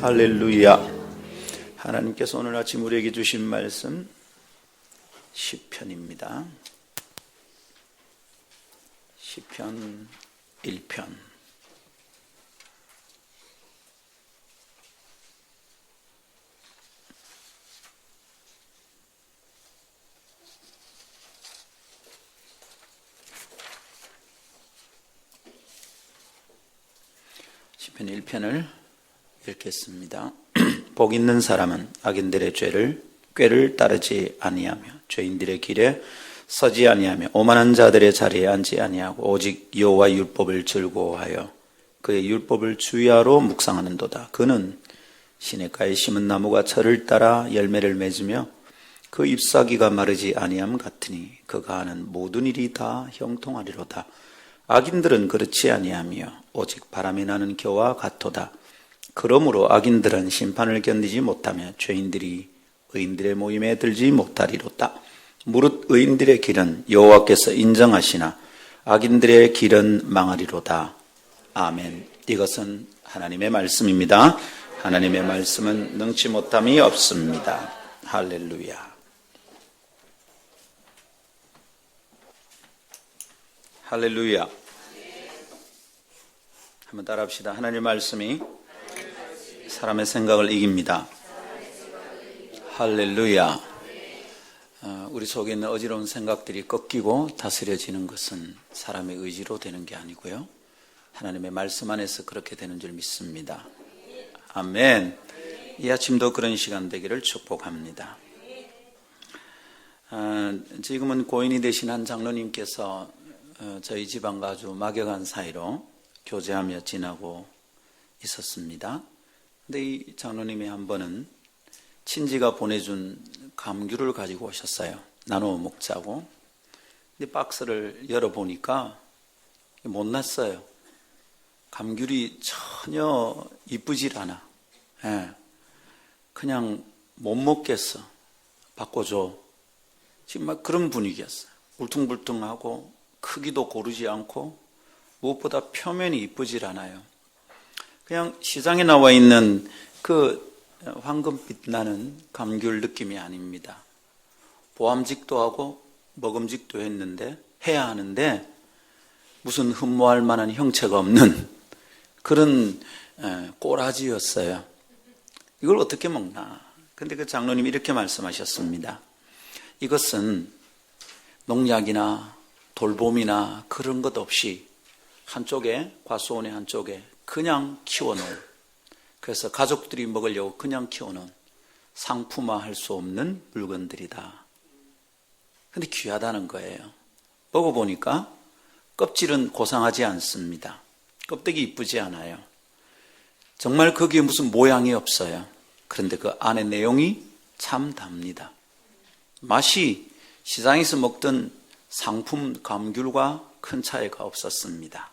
할렐루야. 하나님께서 오늘 아침 우리에게 주신 말씀 시편입니다. 시편 1편. 시편 1편을 읽겠습니다. 복 있는 사람은 악인들의 꾀를 따르지 아니하며 죄인들의 길에 서지 아니하며 오만한 자들의 자리에 앉지 아니하고 오직 여호와 율법을 즐거워하여 그의 율법을 주야로 묵상하는도다. 그는 시냇가에 심은 나무가 철을 따라 열매를 맺으며 그 잎사귀가 마르지 아니함 같으니 그가 하는 모든 일이 다 형통하리로다. 악인들은 그렇지 아니하며 오직 바람이 나는 겨와 같도다. 그러므로 악인들은 심판을 견디지 못하며 죄인들이 의인들의 모임에 들지 못하리로다. 무릇 의인들의 길은 여호와께서 인정하시나 악인들의 길은 망하리로다. 아멘. 이것은 하나님의 말씀입니다. 하나님의 말씀은 능치 못함이 없습니다. 할렐루야. 할렐루야. 한번 따라합시다. 하나님의 말씀이 사람의 생각을 이깁니다. 할렐루야. 우리 속에 있는 어지러운 생각들이 꺾이고 다스려지는 것은 사람의 의지로 되는 게 아니고요, 하나님의 말씀 안에서 그렇게 되는 줄 믿습니다. 아멘. 이 아침도 그런 시간 되기를 축복합니다. 지금은 고인이 되신 한 장로님께서 저희 집안과 아주 막역한 사이로 교제하며 지나고 있었습니다. 근데 이 장로님이 한 번은 친지가 보내준 감귤을 가지고 오셨어요. 나누어 먹자고. 근데 박스를 열어보니까 못났어요. 감귤이 전혀 이쁘질 않아. 그냥 못 먹겠어. 바꿔줘. 지금 막 그런 분위기였어요. 울퉁불퉁하고 크기도 고르지 않고 무엇보다 표면이 이쁘질 않아요. 그냥 시장에 나와 있는 그 황금빛 나는 감귤 느낌이 아닙니다. 보암직도 하고 먹음직도 해야 하는데 무슨 흠모할 만한 형체가 없는 그런 꼬라지였어요. 이걸 어떻게 먹나? 근데 그 장로님이 이렇게 말씀하셨습니다. 이것은 농약이나 돌봄이나 그런 것 없이 한쪽에, 과수원의 한쪽에 그냥 키워놓은, 그래서 가족들이 먹으려고 그냥 키워놓은 상품화할 수 없는 물건들이다. 근데 귀하다는 거예요. 먹어보니까 껍질은 고상하지 않습니다. 껍데기 이쁘지 않아요. 정말 거기에 무슨 모양이 없어요. 그런데 그 안에 내용이 참 답니다. 맛이 시장에서 먹던 상품 감귤과 큰 차이가 없었습니다.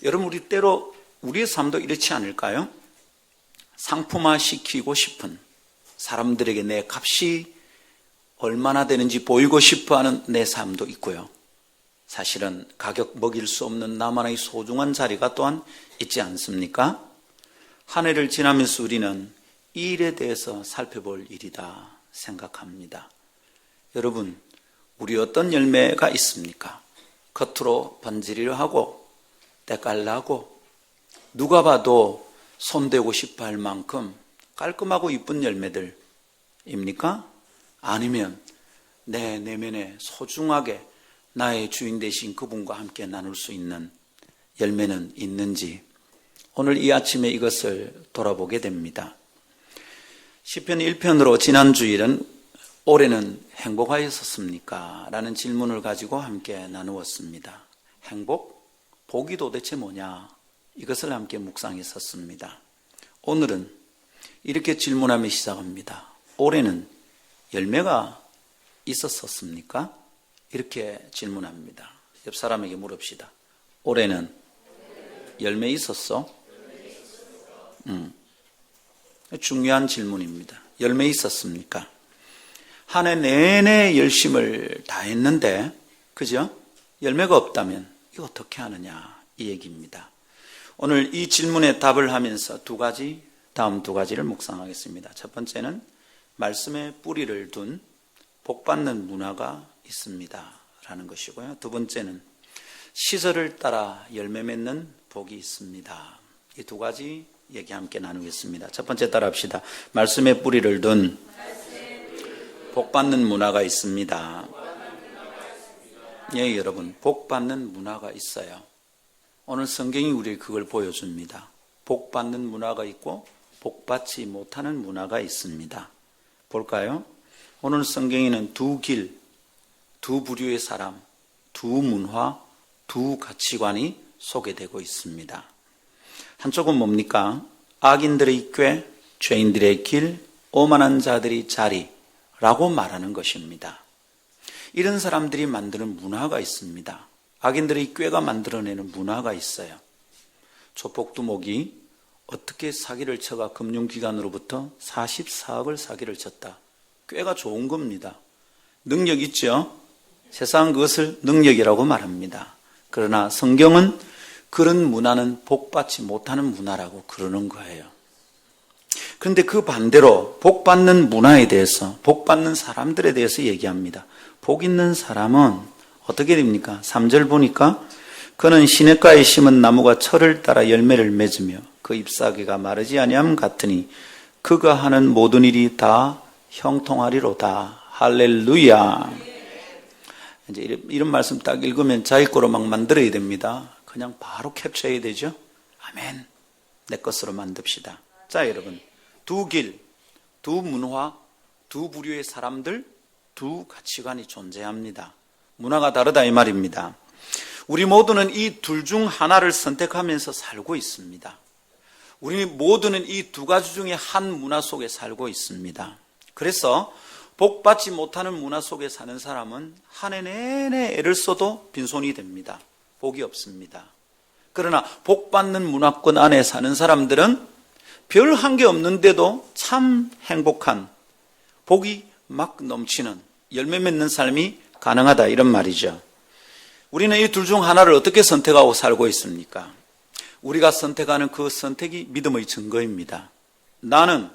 여러분, 우리 때로 우리의 삶도 이렇지 않을까요? 상품화 시키고 싶은, 사람들에게 내 값이 얼마나 되는지 보이고 싶어하는 내 삶도 있고요, 사실은 가격 먹일 수 없는 나만의 소중한 자리가 또한 있지 않습니까? 한 해를 지나면서 우리는 이 일에 대해서 살펴볼 일이다 생각합니다. 여러분, 우리 어떤 열매가 있습니까? 겉으로 번지르르 하고 때깔나고 누가 봐도 손대고 싶어 할 만큼 깔끔하고 이쁜 열매들입니까? 아니면 내 내면에 소중하게 나의 주인 되신 그분과 함께 나눌 수 있는 열매는 있는지, 오늘 이 아침에 이것을 돌아보게 됩니다. 시편 1편으로 지난 주일은 올해는 행복하였습니까? 라는 질문을 가지고 함께 나누었습니다. 행복? 복이 도대체 뭐냐? 이것을 함께 묵상했었습니다. 오늘은 이렇게 질문하며 시작합니다. 올해는 열매가 있었습니까? 이렇게 질문합니다. 옆 사람에게 물읍시다. 올해는 열매 있었어? 중요한 질문입니다. 열매 있었습니까? 한 해 내내 열심을 다했는데, 그죠? 열매가 없다면 이거 어떻게 하느냐, 이 얘기입니다. 오늘 이 질문에 답을 하면서 다음 두 가지를 묵상하겠습니다. 첫 번째는 말씀에 뿌리를 둔 복받는 문화가 있습니다 라는 것이고요. 두 번째는 시설을 따라 열매 맺는 복이 있습니다. 이 두 가지 얘기 함께 나누겠습니다. 첫 번째 따라 합시다. 말씀에 뿌리를 둔 복받는 문화가 있습니다. 예, 여러분, 복받는 문화가 있어요. 오늘 성경이 우리에게 그걸 보여줍니다. 복받는 문화가 있고 복받지 못하는 문화가 있습니다. 볼까요? 오늘 성경에는 두 길, 두 부류의 사람, 두 문화, 두 가치관이 소개되고 있습니다. 한쪽은 뭡니까? 악인들의 꾀, 죄인들의 길, 오만한 자들의 자리라고 말하는 것입니다. 이런 사람들이 만드는 문화가 있습니다. 악인들의 꾀가 만들어내는 문화가 있어요. 조폭두목이 어떻게 사기를 쳐가 금융기관으로부터 44억을 사기를 쳤다. 꾀가 좋은 겁니다. 능력 있죠? 세상은 그것을 능력이라고 말합니다. 그러나 성경은 그런 문화는 복받지 못하는 문화라고 그러는 거예요. 그런데 그 반대로 복받는 문화에 대해서, 복받는 사람들에 대해서 얘기합니다. 복 있는 사람은 어떻게 됩니까? 3절 보니까 그는 시냇가에 심은 나무가 철을 따라 열매를 맺으며 그 잎사귀가 마르지 아니함 같으니 그가 하는 모든 일이 다 형통하리로다. 할렐루야. 이제 이런 말씀 딱 읽으면 자기 거로 막 만들어야 됩니다. 그냥 바로 캡처해야 되죠. 아멘. 내 것으로 만듭시다. 자, 여러분, 두 길, 두 문화, 두 부류의 사람들, 두 가치관이 존재합니다. 문화가 다르다 이 말입니다. 우리 모두는 이 둘 중 하나를 선택하면서 살고 있습니다. 우리 모두는 이 두 가지 중에 한 문화 속에 살고 있습니다. 그래서 복받지 못하는 문화 속에 사는 사람은 한 해 내내 애를 써도 빈손이 됩니다. 복이 없습니다. 그러나 복받는 문화권 안에 사는 사람들은 별 한 게 없는데도 참 행복한, 복이 막 넘치는, 열매 맺는 삶이 가능하다 이런 말이죠. 우리는 이 둘 중 하나를 어떻게 선택하고 살고 있습니까? 우리가 선택하는 그 선택이 믿음의 증거입니다. 나는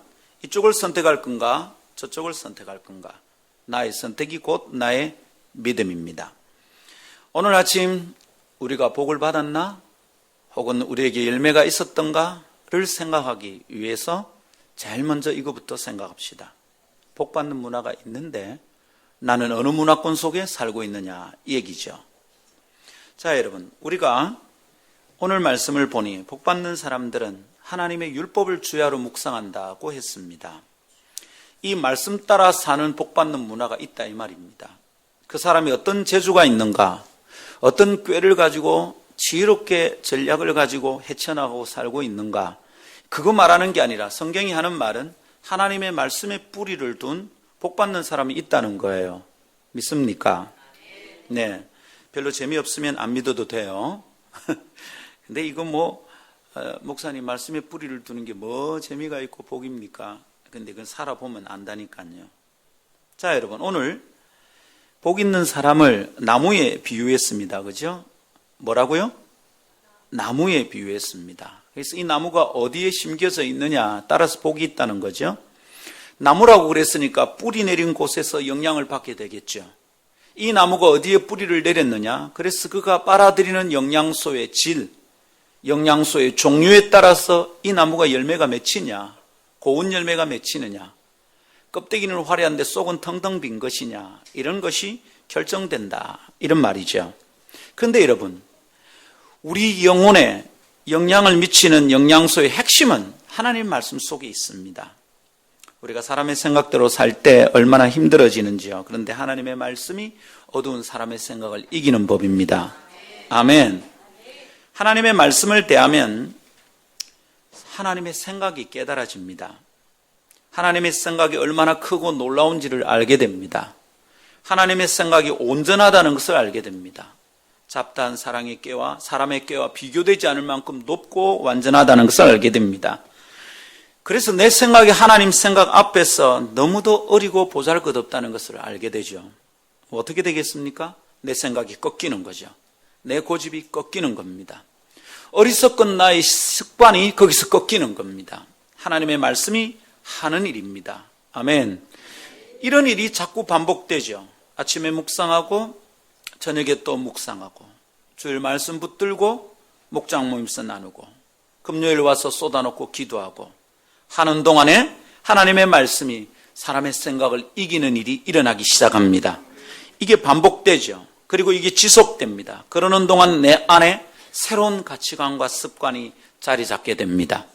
이쪽을 선택할 건가 저쪽을 선택할 건가? 나의 선택이 곧 나의 믿음입니다. 오늘 아침 우리가 복을 받았나? 혹은 우리에게 열매가 있었던가를 생각하기 위해서 제일 먼저 이거부터 생각합시다. 복받는 문화가 있는데 나는 어느 문화권 속에 살고 있느냐 이 얘기죠. 자, 여러분, 우리가 오늘 말씀을 보니 복받는 사람들은 하나님의 율법을 주야로 묵상한다고 했습니다. 이 말씀 따라 사는 복받는 문화가 있다 이 말입니다. 그 사람이 어떤 재주가 있는가, 어떤 꾀를 가지고 지혜롭게 전략을 가지고 헤쳐나가고 살고 있는가, 그거 말하는 게 아니라 성경이 하는 말은 하나님의 말씀에 뿌리를 둔 복받는 사람이 있다는 거예요. 믿습니까? 네. 별로 재미없으면 안 믿어도 돼요. 근데 이거 목사님 말씀에 뿌리를 두는 게 뭐 재미가 있고 복입니까? 근데 그건 살아보면 안다니까요. 자, 여러분, 오늘 복 있는 사람을 나무에 비유했습니다. 그죠? 뭐라고요? 나무에 비유했습니다. 그래서 이 나무가 어디에 심겨져 있느냐 따라서 복이 있다는 거죠. 나무라고 그랬으니까 뿌리 내린 곳에서 영향을 받게 되겠죠. 이 나무가 어디에 뿌리를 내렸느냐? 그래서 그가 빨아들이는 영양소의 질, 영양소의 종류에 따라서 이 나무가 열매가 맺히냐, 고운 열매가 맺히느냐, 껍데기는 화려한데 속은 텅텅 빈 것이냐, 이런 것이 결정된다 이런 말이죠. 그런데 여러분, 우리 영혼에 영향을 미치는 영양소의 핵심은 하나님 말씀 속에 있습니다. 우리가 사람의 생각대로 살 때 얼마나 힘들어지는지요. 그런데 하나님의 말씀이 어두운 사람의 생각을 이기는 법입니다. 아멘. 하나님의 말씀을 대하면 하나님의 생각이 깨달아집니다. 하나님의 생각이 얼마나 크고 놀라운지를 알게 됩니다. 하나님의 생각이 온전하다는 것을 알게 됩니다. 잡다한 사랑의 꾀와 사람의 꾀와 비교되지 않을 만큼 높고 완전하다는 것을 알게 됩니다. 그래서 내 생각이 하나님 생각 앞에서 너무도 어리고 보잘것없다는 것을 알게 되죠. 어떻게 되겠습니까? 내 생각이 꺾이는 거죠. 내 고집이 꺾이는 겁니다. 어리석은 나의 습관이 거기서 꺾이는 겁니다. 하나님의 말씀이 하는 일입니다. 아멘. 이런 일이 자꾸 반복되죠. 아침에 묵상하고 저녁에 또 묵상하고 주일 말씀 붙들고 목장 모임서 나누고 금요일 와서 쏟아놓고 기도하고 하는 동안에 하나님의 말씀이 사람의 생각을 이기는 일이 일어나기 시작합니다. 이게 반복되죠. 그리고 이게 지속됩니다. 그러는 동안 내 안에 새로운 가치관과 습관이 자리 잡게 됩니다.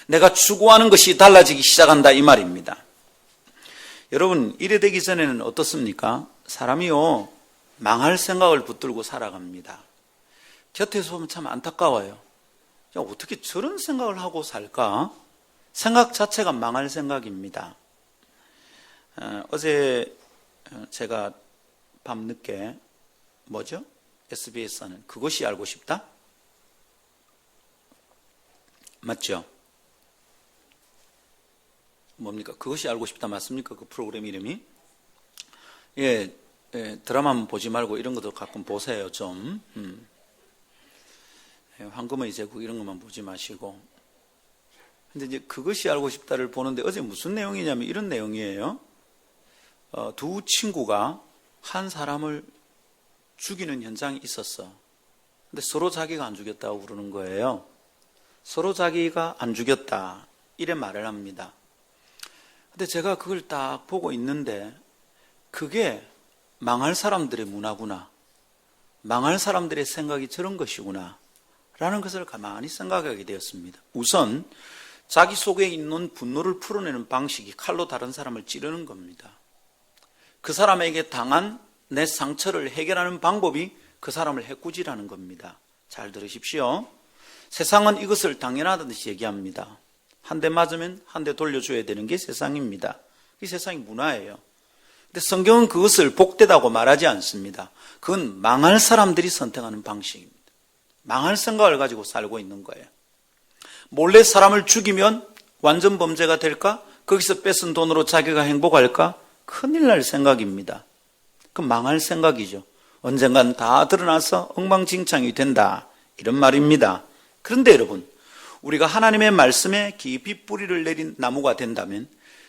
내가 추구하는 것이 달라지기 시작한다 이 말입니다. 여러분, 이래 되기 전에는 어떻습니까? 사람이요, 망할 생각을 붙들고 살아갑니다. 곁에서 보면 참 안타까워요. 야, 어떻게 저런 생각을 하고 살까? 생각 자체가 망할 생각입니다. 어제 제가 밤늦게 뭐죠? SBS는 그것이 알고 싶다? 맞죠? 뭡니까? 그것이 알고 싶다 맞습니까? 그 프로그램 이름이? 예, 드라마만 보지 말고 이런 것도 가끔 보세요, 좀. 황금의 제국 이런 것만 보지 마시고. 근데 이제 그것이 알고 싶다를 보는데 어제 무슨 내용이냐면 이런 내용이에요. 두 친구가 한 사람을 죽이는 현장이 있었어. 근데 서로 자기가 안 죽였다고 그러는 거예요. 서로 자기가 안 죽였다. 이래 말을 합니다. 근데 제가 그걸 딱 보고 있는데 그게 망할 사람들의 문화구나. 망할 사람들의 생각이 저런 것이구나. 라는 것을 가만히 생각하게 되었습니다. 우선 자기 속에 있는 분노를 풀어내는 방식이 칼로 다른 사람을 찌르는 겁니다. 그 사람에게 당한 내 상처를 해결하는 방법이 그 사람을 해꾸지라는 겁니다. 잘 들으십시오. 세상은 이것을 당연하듯이 얘기합니다. 한 대 맞으면 한 대 돌려줘야 되는 게 세상입니다. 이 세상이 문화예요. 근데 성경은 그것을 복되다고 말하지 않습니다. 그건 망할 사람들이 선택하는 방식입니다. 망할 생각을 가지고 살고 있는 거예요. 몰래 사람을 죽이면 완전 범죄가 될까? 거기서 뺏은 돈으로 자기가 행복할까? 큰일 날 생각입니다. 그 망할 생각이죠. 언젠간 다 드러나서 엉망진창이 된다. 이런 말입니다. 그런데 여러분, 우리가 하나님의 말씀에 깊이 뿌리를 내린 나무가 된다면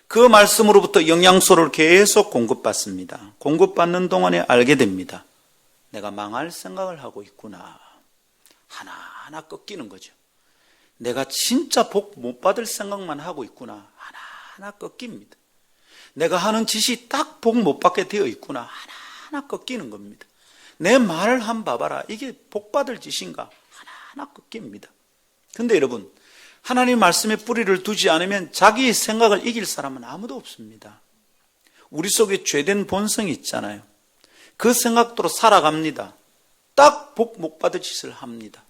그 말씀으로부터 영양소를 계속 공급받습니다. 공급받는 동안에 알게 됩니다. 내가 망할 생각을 하고 있구나. 하나하나 꺾이는 거죠. 내가 진짜 복 못 받을 생각만 하고 있구나. 하나하나 꺾입니다. 내가 하는 짓이 딱 복 못 받게 되어 있구나. 하나하나 꺾이는 겁니다. 내 말을 한번 봐봐라. 이게 복 받을 짓인가? 하나하나 꺾입니다. 근데 여러분, 하나님 말씀에 뿌리를 두지 않으면 자기의 생각을 이길 사람은 아무도 없습니다. 우리 속에 죄된 본성이 있잖아요. 그 생각대로 살아갑니다. 딱 복 못 받을 짓을 합니다.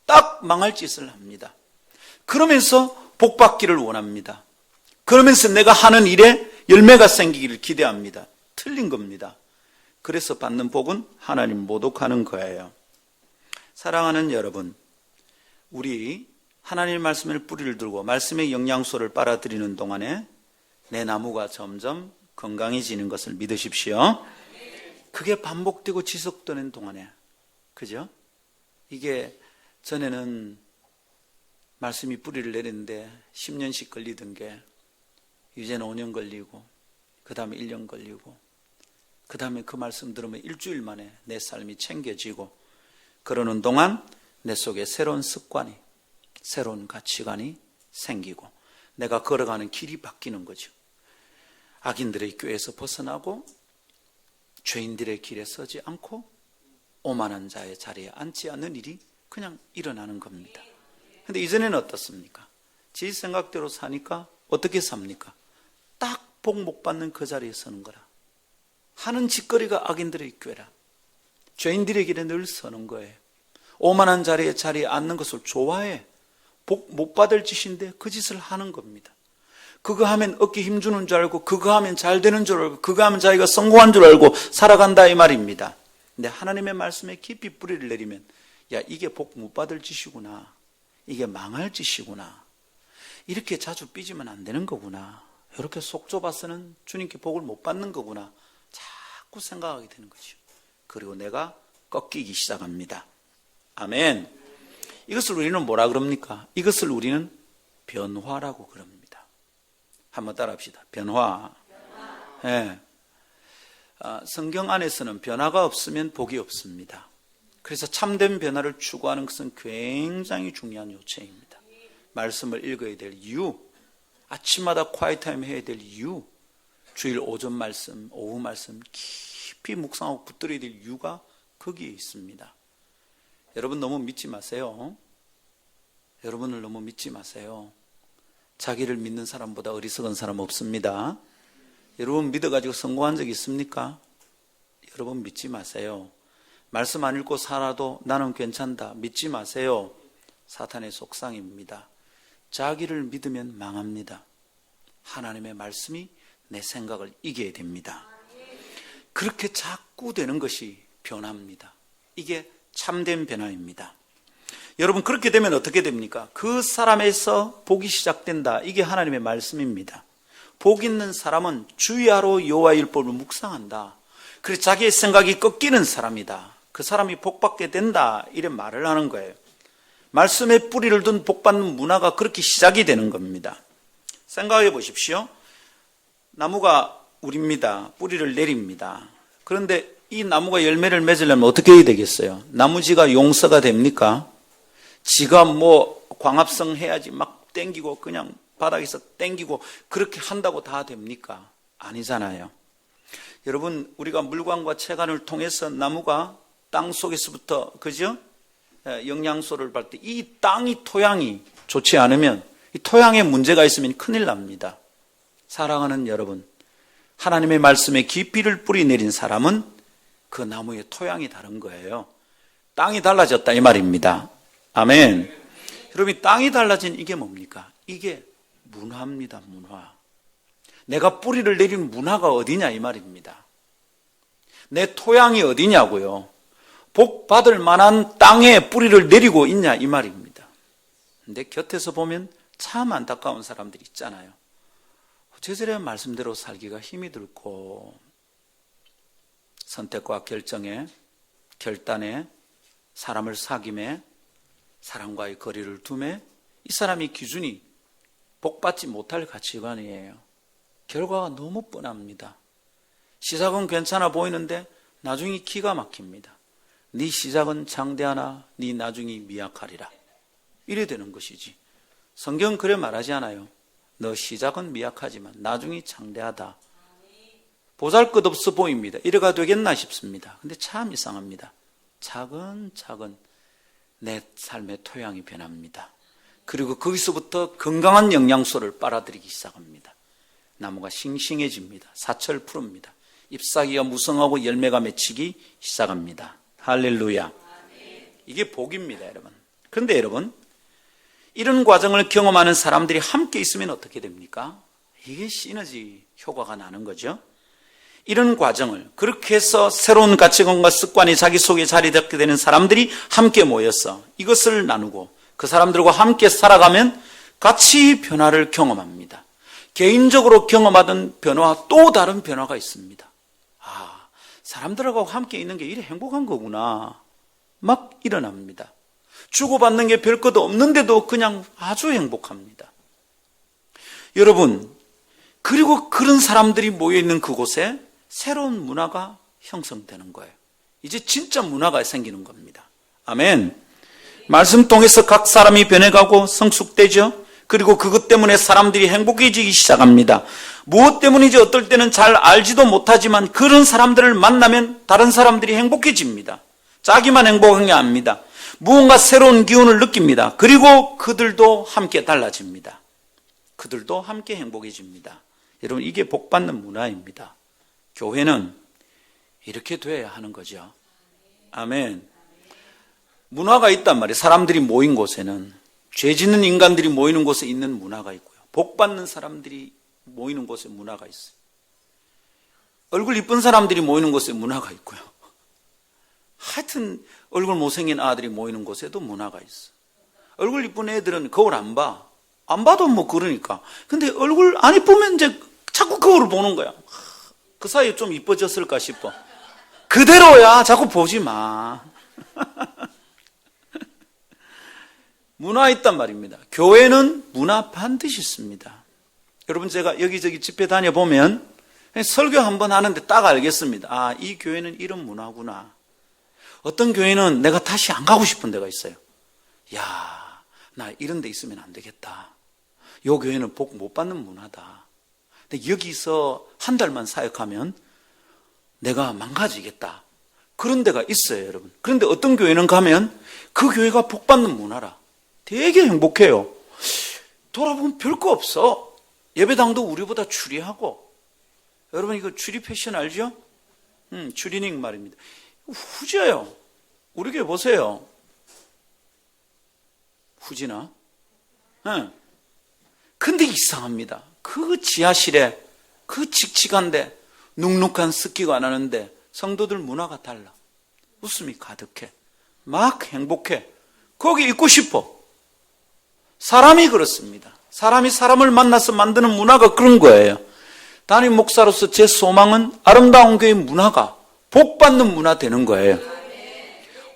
딱 망할 짓을 합니다. 그러면서 복 받기를 원합니다. 그러면서 내가 하는 일에 열매가 생기기를 기대합니다. 틀린 겁니다. 그래서 받는 복은 하나님 모독하는 거예요. 사랑하는 여러분, 우리 하나님의 말씀에 뿌리를 들고 말씀의 영양소를 빨아들이는 동안에 내 나무가 점점 건강해지는 것을 믿으십시오. 그게 반복되고 지속되는 동안에, 그죠? 이게 전에는 말씀이 뿌리를 내리는데 10년씩 걸리던 게 이제는 5년 걸리고 그 다음에 1년 걸리고 그 다음에 그 말씀 들으면 일주일 만에 내 삶이 챙겨지고 그러는 동안 내 속에 새로운 습관이, 새로운 가치관이 생기고 내가 걸어가는 길이 바뀌는 거죠. 악인들의 교회에서 벗어나고 죄인들의 길에 서지 않고 오만한 자의 자리에 앉지 않는 일이 그냥 일어나는 겁니다. 근데 이전에는 어떻습니까? 지 생각대로 사니까 어떻게 삽니까? 딱 복 못 받는 그 자리에 서는 거라. 하는 짓거리가 악인들의 교회라. 죄인들의 길에 늘 서는 거예요. 오만한 자리에 앉는 것을 좋아해. 복 못 받을 짓인데 그 짓을 하는 겁니다. 그거 하면 어깨 힘주는 줄 알고 그거 하면 잘 되는 줄 알고 그거 하면 자기가 성공한 줄 알고 살아간다 이 말입니다. 근데 하나님의 말씀에 깊이 뿌리를 내리면 야, 이게 복 못 받을 짓이구나. 이게 망할 짓이구나. 이렇게 자주 삐지면 안 되는 거구나. 이렇게 속 좁아서는 주님께 복을 못 받는 거구나. 자꾸 생각하게 되는 거죠. 그리고 내가 꺾이기 시작합니다. 아멘. 이것을 우리는 뭐라 그럽니까? 이것을 우리는 변화라고 그럽니다. 한번 따라합시다. 변화. 예. 성경 안에서는 변화가 없으면 복이 없습니다. 그래서 참된 변화를 추구하는 것은 굉장히 중요한 요체입니다. 말씀을 읽어야 될 이유, 아침마다 콰이타임 해야 될 이유, 주일 오전 말씀, 오후 말씀 깊이 묵상하고 붙들어야 될 이유가 거기에 있습니다. 여러분 너무 믿지 마세요. 여러분을 너무 믿지 마세요. 자기를 믿는 사람보다 어리석은 사람 없습니다. 여러분 믿어가지고 성공한 적 있습니까? 여러분 믿지 마세요. 말씀 안 읽고 살아도 나는 괜찮다. 믿지 마세요. 사탄의 속상입니다. 자기를 믿으면 망합니다. 하나님의 말씀이 내 생각을 이겨야 됩니다. 그렇게 자꾸 되는 것이 변화입니다. 이게 참된 변화입니다. 여러분 그렇게 되면 어떻게 됩니까? 그 사람에서 복이 시작된다. 이게 하나님의 말씀입니다. 복 있는 사람은 주야로 여호와의 율법을 묵상한다. 그래서 자기의 생각이 꺾이는 사람이다. 그 사람이 복받게 된다. 이런 말을 하는 거예요. 말씀에 뿌리를 둔 복받는 문화가 그렇게 시작이 되는 겁니다. 생각해 보십시오. 나무가 우립니다. 뿌리를 내립니다. 그런데 이 나무가 열매를 맺으려면 어떻게 해야 되겠어요? 나무지가 용서가 됩니까? 지가 뭐 광합성 해야지 막 땡기고 그냥 바닥에서 땡기고 그렇게 한다고 다 됩니까? 아니잖아요. 여러분 우리가 물관과 채관을 통해서 나무가 땅 속에서부터 그죠? 영양소를 받을 때 이 땅이 토양이 좋지 않으면 이 토양에 문제가 있으면 큰일 납니다. 사랑하는 여러분, 하나님의 말씀에 깊이를 뿌리 내린 사람은 그 나무의 토양이 다른 거예요. 땅이 달라졌다 이 말입니다. 아멘. 여러분 땅이 달라진 이게 뭡니까? 이게 문화입니다. 문화. 내가 뿌리를 내린 문화가 어디냐 이 말입니다. 내 토양이 어디냐고요. 복 받을 만한 땅에 뿌리를 내리고 있냐 이 말입니다. 근데 곁에서 보면 참 안타까운 사람들이 있잖아요. 제자의 말씀대로 살기가 힘이 들고 선택과 결정에, 결단에, 사람을 사귐에, 사람과의 거리를 둠에 이 사람의 기준이 복받지 못할 가치관이에요. 결과가 너무 뻔합니다. 시작은 괜찮아 보이는데 나중이 기가 막힙니다. 네 시작은 장대하나 네 나중이 미약하리라. 이래 되는 것이지. 성경은 그래 말하지 않아요. 너 시작은 미약하지만 나중이 장대하다. 보잘것없어 보입니다. 이래가 되겠나 싶습니다. 근데 참 이상합니다. 차근차근 내 삶의 토양이 변합니다. 그리고 거기서부터 건강한 영양소를 빨아들이기 시작합니다. 나무가 싱싱해집니다. 사철 푸릅니다. 잎사귀가 무성하고 열매가 맺히기 시작합니다. 할렐루야. 이게 복입니다, 여러분. 그런데 여러분, 이런 과정을 경험하는 사람들이 함께 있으면 어떻게 됩니까? 이게 시너지 효과가 나는 거죠. 이런 과정을 그렇게 해서 새로운 가치관과 습관이 자기 속에 자리 잡게 되는 사람들이 함께 모여서 이것을 나누고 그 사람들과 함께 살아가면 같이 변화를 경험합니다. 개인적으로 경험하던 변화와 또 다른 변화가 있습니다. 아, 사람들하고 함께 있는 게 이래 행복한 거구나. 막 일어납니다. 주고받는 게 별 것도 없는데도 그냥 아주 행복합니다. 여러분, 그리고 그런 사람들이 모여있는 그곳에 새로운 문화가 형성되는 거예요. 이제 진짜 문화가 생기는 겁니다. 아멘. 말씀 통해서 각 사람이 변해가고 성숙되죠. 그리고 그것 때문에 사람들이 행복해지기 시작합니다. 무엇 때문인지 어떨 때는 잘 알지도 못하지만 그런 사람들을 만나면 다른 사람들이 행복해집니다. 자기만 행복한 게 아닙니다. 무언가 새로운 기운을 느낍니다. 그리고 그들도 함께 달라집니다. 그들도 함께 행복해집니다. 여러분, 이게 복받는 문화입니다. 교회는 이렇게 돼야 하는 거죠. 아멘. 문화가 있단 말이에요. 사람들이 모인 곳에는 죄 짓는 인간들이 모이는 곳에 있는 문화가 있고요. 복받는 사람들이 모이는 곳에 문화가 있어요. 얼굴 이쁜 사람들이 모이는 곳에 문화가 있고요. 하여튼 얼굴 못생긴 아들이 모이는 곳에도 문화가 있어. 얼굴 이쁜 애들은 거울 안 봐. 안 봐도 뭐 그러니까. 근데 얼굴 안 이쁘면 이제 자꾸 거울을 보는 거야. 그 사이에 좀 이뻐졌을까 싶어. 그대로야. 자꾸 보지 마. 문화 있단 말입니다. 교회는 문화 반드시 있습니다. 여러분, 제가 여기저기 집회 다녀보면 설교 한번 하는데 딱 알겠습니다. 아, 이 교회는 이런 문화구나. 어떤 교회는 내가 다시 안 가고 싶은 데가 있어요. 야, 나 이런 데 있으면 안 되겠다. 요 교회는 복 못 받는 문화다. 근데 여기서 한 달만 사역하면 내가 망가지겠다. 그런 데가 있어요, 여러분. 그런데 어떤 교회는 가면 그 교회가 복 받는 문화라. 되게 행복해요. 돌아보면 별거 없어. 예배당도 우리보다 추리하고. 여러분, 이거 추리 패션 알죠? 추리닝 말입니다. 후져요. 우리 교회 보세요. 후지나? 네. 근데 이상합니다. 그 지하실에, 그 칙칙한데, 눅눅한 습기가 나는데 성도들 문화가 달라. 웃음이 가득해. 막 행복해. 거기 있고 싶어. 사람이 그렇습니다. 사람이 사람을 만나서 만드는 문화가 그런 거예요. 담임 목사로서 제 소망은 아름다운 교회 문화가 복받는 문화 되는 거예요.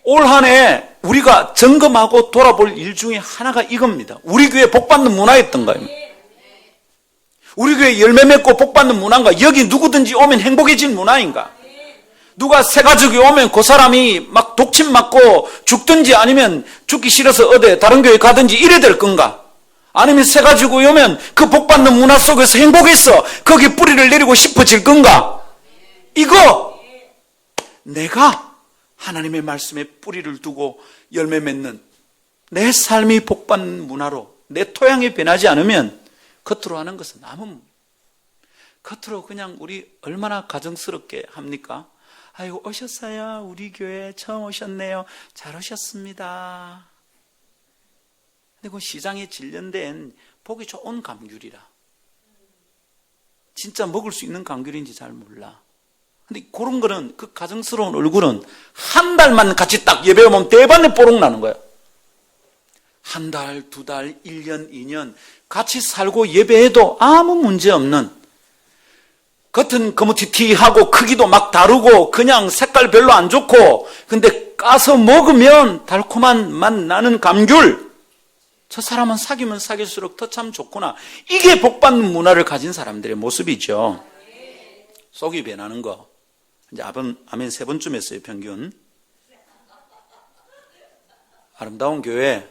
올 한 해 우리가 점검하고 돌아볼 일 중에 하나가 이겁니다. 우리 교회 복받는 문화였던 거예요. 우리 교회 열매 맺고 복받는 문화인가? 여기 누구든지 오면 행복해진 문화인가? 누가 새 가족이 오면 그 사람이 막 독침 맞고 죽든지 아니면 죽기 싫어서 어디 다른 교회 가든지 이래 될 건가? 아니면 새 가지고 오면 그 복받는 문화 속에서 행복해서 거기 뿌리를 내리고 싶어질 건가? 이거 내가 하나님의 말씀에 뿌리를 두고 열매 맺는 내 삶이 복받는 문화로 내 토양이 변하지 않으면 겉으로 하는 것은 아무, 겉으로 그냥 우리 얼마나 가정스럽게 합니까? 아이고, 오셨어요. 우리 교회 처음 오셨네요. 잘 오셨습니다. 근데 그 시장에 진련된 보기 좋은 감귤이라. 진짜 먹을 수 있는 감귤인지 잘 몰라. 근데 그런 거는, 그 가정스러운 얼굴은 한 달만 같이 딱 예배 오면 대반에 뽀록 나는 거야. 한 달, 두 달, 1년, 2년 같이 살고 예배해도 아무 문제 없는, 겉은 거무튀튀하고 크기도 막 다르고 그냥 색깔 별로 안 좋고, 근데 까서 먹으면 달콤한 맛 나는 감귤. 저 사람은 사귀면 사귈수록 더 참 좋구나. 이게 복받는 문화를 가진 사람들의 모습이죠. 속이 변하는 거. 이제 아멘 3번쯤 했어요, 평균. 아름다운 교회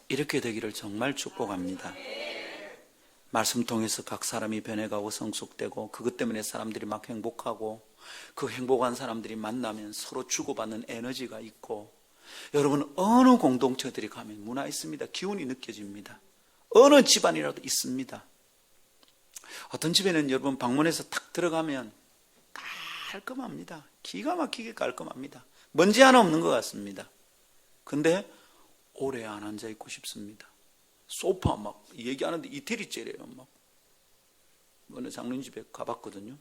이렇게 되기를 정말 축복합니다. 말씀 통해서 각 사람이 변해가고 성숙되고, 그것 때문에 사람들이 막 행복하고, 그 행복한 사람들이 만나면 서로 주고받는 에너지가 있고. 여러분, 어느 공동체들이 가면 문화 있습니다. 기운이 느껴집니다. 어느 집안이라도 있습니다. 어떤 집에는 여러분 방문해서 탁 들어가면 깔끔합니다. 기가 막히게 깔끔합니다. 먼지 하나 없는 것 같습니다. 근데 오래 안 앉아 있고 싶습니다. 소파 막 얘기하는데 이태리째래요. 막 어느 장로님 집에 가봤거든요.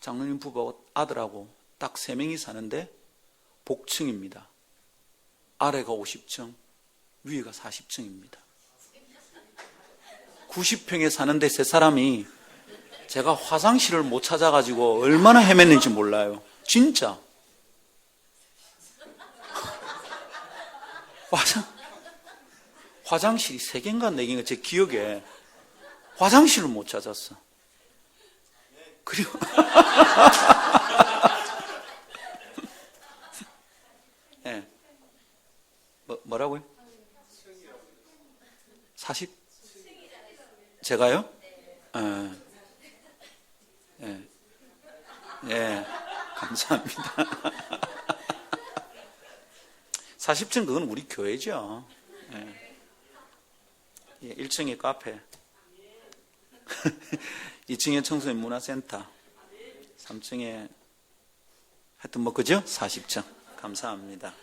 장로님 부부하고 아들하고 딱 3명이 사는데 복층입니다. 아래가 50층, 위가 40층입니다. 90평에 사는데 3사람이 제가 화장실을 못 찾아가지고 얼마나 헤맸는지 몰라요. 진짜. 화장실이 3개인가 4개인가 제 기억에 화장실을 못 찾았어. 그리고 네. 뭐라고요? 40? 제가요? 예, 감사합니다. 40층 그건 우리 교회죠. 예, 1층에 카페, 2층에 청소년 문화센터, 3층에 하여튼 뭐 그죠? 40층. 감사합니다.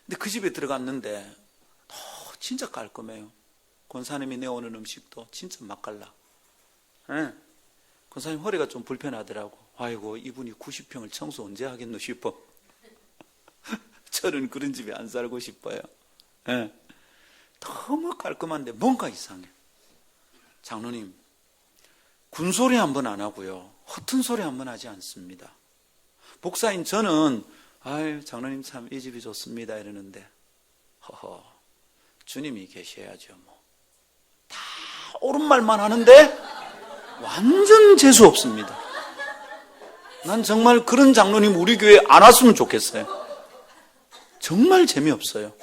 근데 그 집에 들어갔는데 진짜 깔끔해요. 권사님이 내오는 음식도 진짜 맛깔나. 예. 권사님 허리가 좀 불편하더라고. 아이고, 이분이 90평을 청소 언제 하겠노 싶어. 저는 그런 집에 안 살고 싶어요. 예. 너무 깔끔한데 뭔가 이상해. 장로님, 군소리 한번 안 하고요, 허튼 소리 한번 하지 않습니다. 목사인 저는 아유, 장로님 참 이 집이 좋습니다 이러는데, 허허, 주님이 계셔야죠. 다 옳은 말만 하는데 완전 재수 없습니다. 난 정말 그런 장로님 우리 교회에 안 왔으면 좋겠어요. 정말 재미없어요.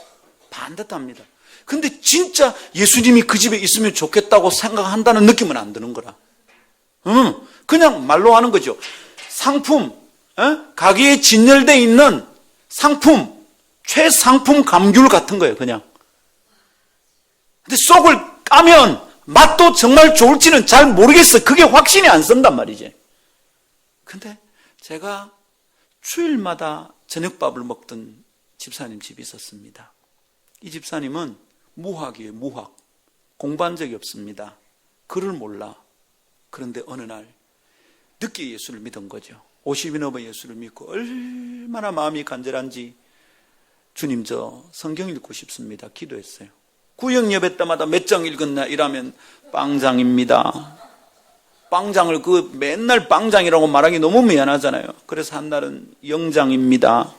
반듯합니다. 근데 진짜 예수님이 그 집에 있으면 좋겠다고 생각한다는 느낌은 안 드는 거라. 그냥 말로 하는 거죠. 상품, 가게에 진열되어 있는 상품, 최상품 감귤 같은 거예요, 그냥. 근데 속을 까면 맛도 정말 좋을지는 잘 모르겠어요. 그게 확신이 안 선단 말이지. 근데 제가 주일마다 저녁밥을 먹던 집사님 집이 있었습니다. 이 집사님은 무학이에요, 무학. 공부한 적이 없습니다. 글을 몰라. 그런데 어느 날 늦게 예수를 믿은 거죠. 50이 넘어 예수를 믿고 얼마나 마음이 간절한지 주님 저 성경 읽고 싶습니다. 기도했어요. 구역 예배 때마다 몇 장 읽었나 이라면 빵장입니다. 빵장을 맨날 빵장이라고 말하기 너무 미안하잖아요. 그래서 한 날은 영장입니다.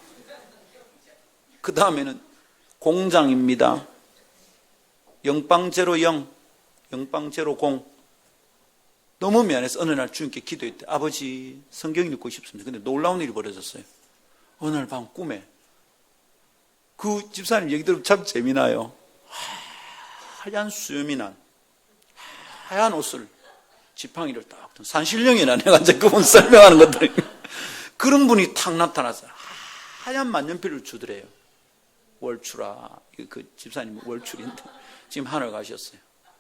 그 다음에는 공장입니다. 영빵제로 0, 영빵제로 0. 너무 미안해서 어느 날 주님께 기도했대. 아버지 성경 읽고 싶습니다. 근데 놀라운 일이 벌어졌어요. 어느 날 밤 꿈에 그 집사님 얘기 들으면 참 재미나요. 하얀 수염이 난 하얀 옷을 지팡이를 딱 산신령이나 내가 이제 그분 설명하는 것들 그런 분이 탁 나타나서 하얀 만년필을 주더래요. 월추라. 그 집사님 월출인데 지금 하늘 가셨어요.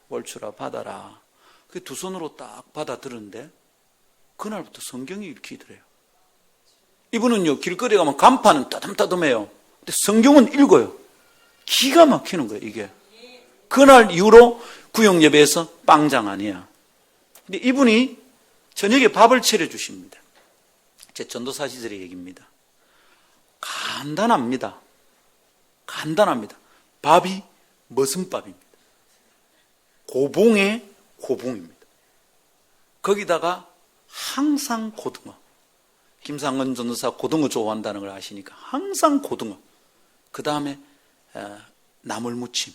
월추라 받아라. 그 두 손으로 딱 받아 들었는데 그날부터 성경이 읽히더래요. 이분은요 길거리에 가면 간판은 따듬따듬해요. 근데 성경은 읽어요. 기가 막히는 거예요 이게. 그날 이후로 구역 예배에서 빵장 아니야. 근데 이분이 저녁에 밥을 차려주십니다. 제 전도사 시절의 얘기입니다. 간단합니다. 간단합니다. 밥이 머슴밥입니다. 고봉에 고봉입니다. 거기다가 항상 고등어. 김상근 전도사 고등어 좋아한다는 걸 아시니까 항상 고등어. 그 다음에 나물무침,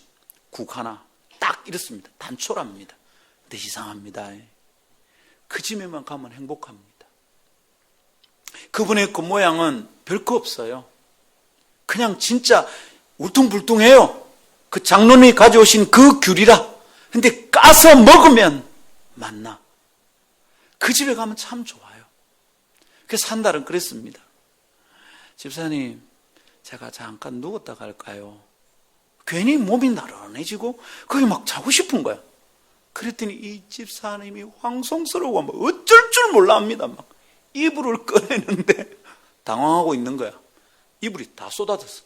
국 하나 딱 이렇습니다. 단촐합니다. 근데 이상합니다. 그 집에만 가면 행복합니다. 그분의 그 모양은 별거 없어요. 그냥 진짜 울퉁불퉁해요. 그 장로님이 가져오신 그 귤이라. 근데 까서 먹으면 맛나. 그 집에 가면 참 좋아요. 그래서 한 달은 그랬습니다. 집사님, 제가 잠깐 누웠다 갈까요? 괜히 몸이 나른해지고 거기 막 자고 싶은 거야. 그랬더니 이 집사님이 황송스러워 막 어쩔 줄 몰라 합니다. 막 이불을 꺼내는데 당황하고 있는 거야. 이불이 다 쏟아졌어.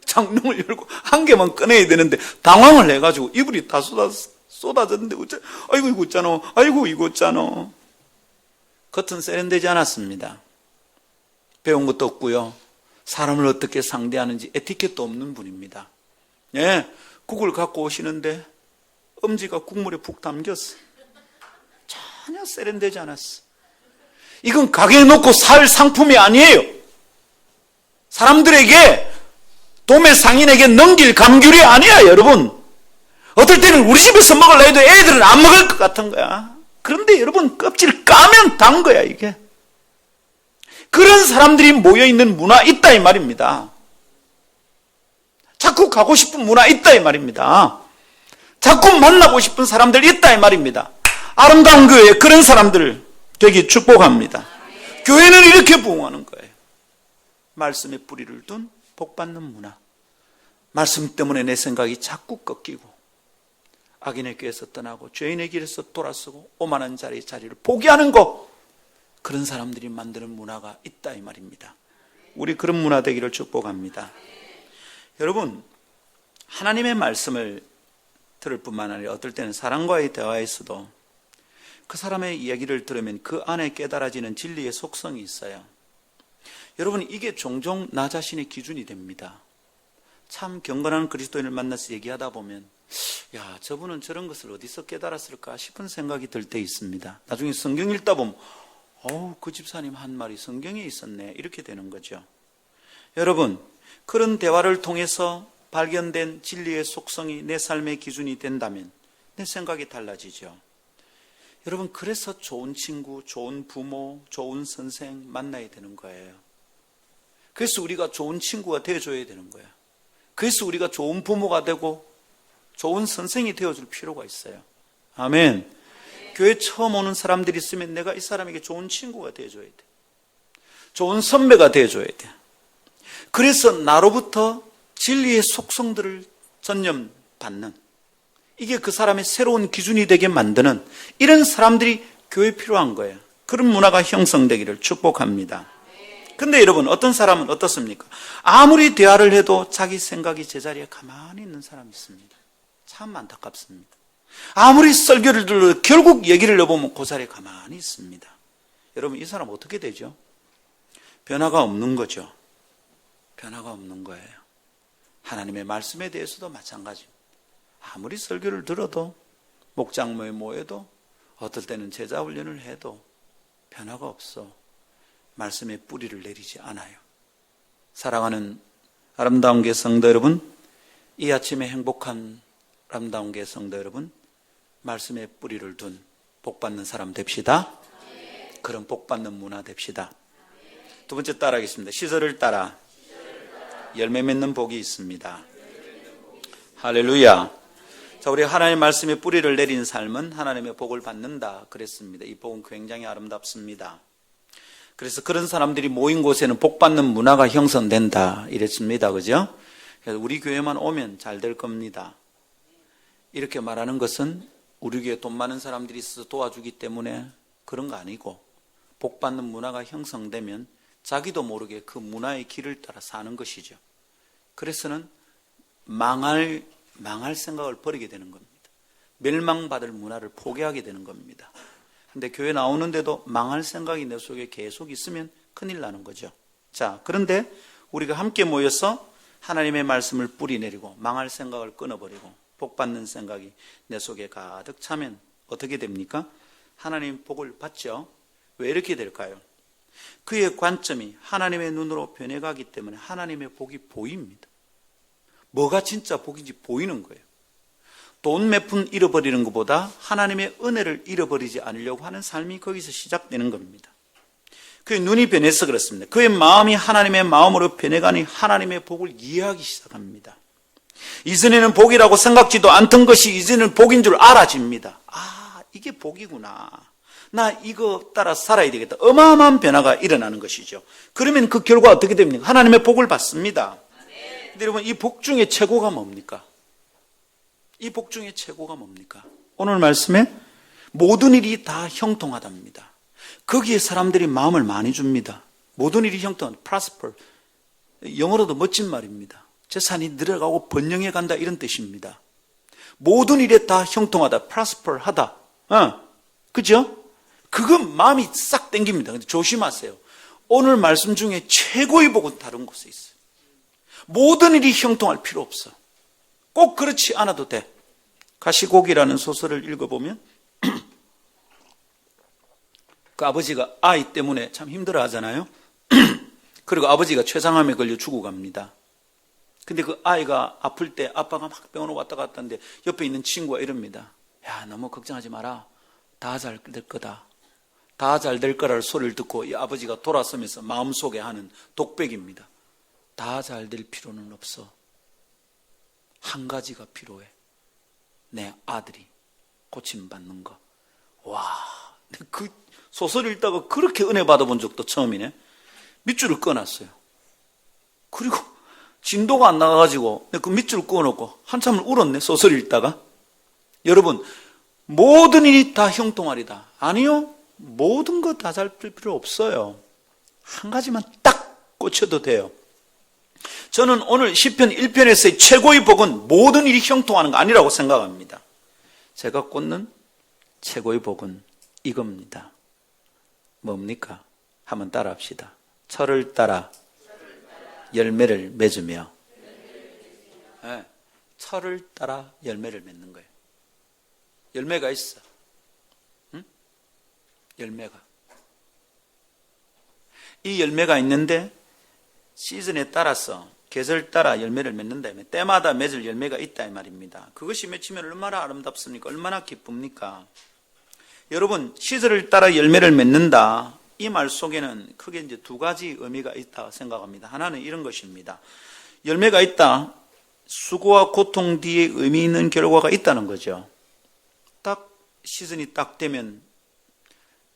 장롱을 열고 한 개만 꺼내야 되는데 당황을 해가지고 이불이 다 쏟아졌는데 아이고 이거 있잖아. 아이고 이거 있잖아. 겉은 세련되지 않았습니다. 배운 것도 없고요. 사람을 어떻게 상대하는지 에티켓도 없는 분입니다. 예, 국을 갖고 오시는데 엄지가 국물에 푹 담겼어. 전혀 세련되지 않았어. 이건 가게에 놓고 살 상품이 아니에요. 사람들에게 도매 상인에게 넘길 감귤이 아니야, 여러분. 어떨 때는 우리 집에서 먹으려 해도 애들은 안 먹을 것 같은 거야. 그런데 여러분 껍질 까면 단 거야, 이게. 그런 사람들이 모여있는 문화 있다 이 말입니다. 자꾸 가고 싶은 문화 있다 이 말입니다. 자꾸 만나고 싶은 사람들 있다 이 말입니다. 아름다운 교회에 그런 사람들 되기 축복합니다. 교회는 이렇게 부흥하는 거예요. 말씀에 뿌리를 둔 복받는 문화. 말씀 때문에 내 생각이 자꾸 꺾이고 악인의 길에서 떠나고 죄인의 길에서 돌아서고 오만한 자리를 포기하는 것. 그런 사람들이 만드는 문화가 있다 이 말입니다. 우리 그런 문화 되기를 축복합니다. 여러분, 하나님의 말씀을 들을 뿐만 아니라 어떨 때는 사람과의 대화에서도 그 사람의 이야기를 들으면 그 안에 깨달아지는 진리의 속성이 있어요. 여러분, 이게 종종 나 자신의 기준이 됩니다. 참 경건한 그리스도인을 만나서 얘기하다 보면 야, 저분은 저런 것을 어디서 깨달았을까 싶은 생각이 들 때 있습니다. 나중에 성경 읽다 보면 그 집사님 한 말이 성경에 있었네 이렇게 되는 거죠. 여러분, 그런 대화를 통해서 발견된 진리의 속성이 내 삶의 기준이 된다면 내 생각이 달라지죠. 여러분, 그래서 좋은 친구, 좋은 부모, 좋은 선생 만나야 되는 거예요. 그래서 우리가 좋은 친구가 되어줘야 되는 거예요. 그래서 우리가 좋은 부모가 되고 좋은 선생이 되어줄 필요가 있어요. 아멘. 교회 처음 오는 사람들이 있으면 내가 이 사람에게 좋은 친구가 되어줘야 돼. 좋은 선배가 되어줘야 돼. 그래서 나로부터 진리의 속성들을 전념받는, 이게 그 사람의 새로운 기준이 되게 만드는 이런 사람들이 교회에 필요한 거예요. 그런 문화가 형성되기를 축복합니다. 근데 여러분, 어떤 사람은 어떻습니까? 아무리 대화를 해도 자기 생각이 제자리에 가만히 있는 사람이 있습니다. 참 안타깝습니다. 아무리 설교를 들어도 결국 얘기를 해보면 그 자리에 가만히 있습니다. 여러분, 이 사람 어떻게 되죠? 변화가 없는 거죠. 변화가 없는 거예요. 하나님의 말씀에 대해서도 마찬가지입니다. 아무리 설교를 들어도, 목장모에 모여도, 어떨 때는 제자 훈련을 해도 변화가 없어. 말씀의 뿌리를 내리지 않아요. 사랑하는 아름다운 교회 성도 여러분, 이 아침에 행복한 아름다운 교회 성도 여러분, 말씀의 뿌리를 둔 복받는 사람 됩시다. 그런 복받는 문화 됩시다. 두 번째 따라하겠습니다. 시설을 따라 열매 맺는 복이 있습니다. 할렐루야. 자, 우리 하나님의 말씀에 뿌리를 내린 삶은 하나님의 복을 받는다 그랬습니다. 이 복은 굉장히 아름답습니다. 그래서 그런 사람들이 모인 곳에는 복받는 문화가 형성된다 이랬습니다. 그죠? 그래서 우리 교회만 오면 잘 될 겁니다. 이렇게 말하는 것은 우리 교회에 돈 많은 사람들이 있어서 도와주기 때문에 그런 거 아니고, 복받는 문화가 형성되면 자기도 모르게 그 문화의 길을 따라 사는 것이죠. 그래서는 망할 생각을 버리게 되는 겁니다. 멸망받을 문화를 포기하게 되는 겁니다. 근데 교회 나오는데도 망할 생각이 내 속에 계속 있으면 큰일 나는 거죠. 자, 그런데 우리가 함께 모여서 하나님의 말씀을 뿌리내리고 망할 생각을 끊어버리고 복받는 생각이 내 속에 가득 차면 어떻게 됩니까? 하나님 복을 받죠. 왜 이렇게 될까요? 그의 관점이 하나님의 눈으로 변해가기 때문에 하나님의 복이 보입니다. 뭐가 진짜 복인지 보이는 거예요. 돈 몇 푼 잃어버리는 것보다 하나님의 은혜를 잃어버리지 않으려고 하는 삶이 거기서 시작되는 겁니다. 그의 눈이 변해서 그렇습니다. 그의 마음이 하나님의 마음으로 변해가니 하나님의 복을 이해하기 시작합니다. 이전에는 복이라고 생각지도 않던 것이 이제는 복인 줄 알아집니다. 아, 이게 복이구나. 나 이거 따라 살아야 되겠다. 어마어마한 변화가 일어나는 것이죠. 그러면 그 결과 어떻게 됩니까? 하나님의 복을 받습니다. 근데 여러분, 이 복 중에 최고가 뭡니까? 이 복 중에 최고가 뭡니까? 오늘 말씀에 모든 일이 다 형통하답니다. 거기에 사람들이 마음을 많이 줍니다. 모든 일이 형통한, prosper. 영어로도 멋진 말입니다. 재산이 늘어가고 번영해 간다, 이런 뜻입니다. 모든 일에 다 형통하다, prosper 하다. 그죠? 그건 마음이 싹 땡깁니다. 근데 조심하세요. 오늘 말씀 중에 최고의 복은 다른 곳에 있어요. 모든 일이 형통할 필요 없어. 꼭 그렇지 않아도 돼. 가시곡이라는 소설을 읽어보면 그 아버지가 아이 때문에 참 힘들어 하잖아요. 그리고 아버지가 췌장암에 걸려 죽어갑니다. 근데 그 아이가 아플 때 아빠가 막 병원에 왔다 갔다 하는데 옆에 있는 친구가 이럽니다. 야, 너무 걱정하지 마라. 다 잘 될 거다. 다 잘 될 거라는 소리를 듣고 이 아버지가 돌아서면서 마음속에 하는 독백입니다. 다 잘 될 필요는 없어. 한 가지가 필요해. 내 아들이 고침받는 거. 와, 그 소설 읽다가 그렇게 은혜 받아본 적도 처음이네. 밑줄을 꺼놨어요. 그리고 진도가 안 나가가지고 그 밑줄을 꺼놓고 한참을 울었네, 소설 읽다가. 여러분, 모든 일이 다 형통하리다. 아니요, 모든 거 다 잘 필요 없어요. 한 가지만 딱 꽂혀도 돼요. 저는 오늘 시편 1편에서의 최고의 복은 모든 일이 형통하는 거 아니라고 생각합니다. 제가 꽂는 최고의 복은 이겁니다. 뭡니까? 한번 따라 합시다. 철을 따라 열매를 맺으며. 네, 철을 따라 열매를 맺는 거예요. 열매가 있어. 응? 열매가. 이 열매가 있는데 시즌에 따라서 계절 따라 열매를 맺는다. 때마다 맺을 열매가 있다 이 말입니다. 그것이 맺히면 얼마나 아름답습니까? 얼마나 기쁩니까? 여러분, 시절을 따라 열매를 맺는다. 이 말 속에는 크게 이제 두 가지 의미가 있다 생각합니다. 하나는 이런 것입니다. 열매가 있다. 수고와 고통 뒤에 의미 있는 결과가 있다는 거죠. 딱 시즌이 딱 되면,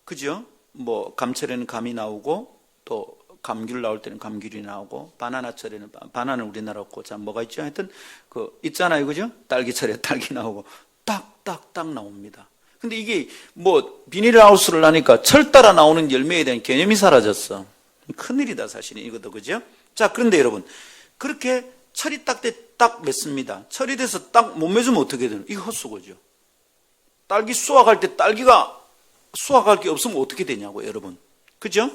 그죠? 뭐 감철에는 감이 나오고, 또 감귤 나올 때는 감귤이 나오고, 바나나철에는 바나나는 우리나라 없고, 자 뭐가 있죠? 하여튼 그 있잖아요, 그죠? 딸기철에 딸기 나오고, 딱딱딱 나옵니다. 근데 이게 뭐 비닐하우스를 하니까 철 따라 나오는 열매에 대한 개념이 사라졌어. 큰일이다 사실은 이것도, 그죠? 자, 그런데 여러분, 그렇게 철이 딱 맺습니다. 철이 돼서 딱 못 맺으면 어떻게 되는? 이거 헛수고죠. 딸기 수확할 때 딸기가 수확할 게 없으면 어떻게 되냐고, 여러분. 그죠?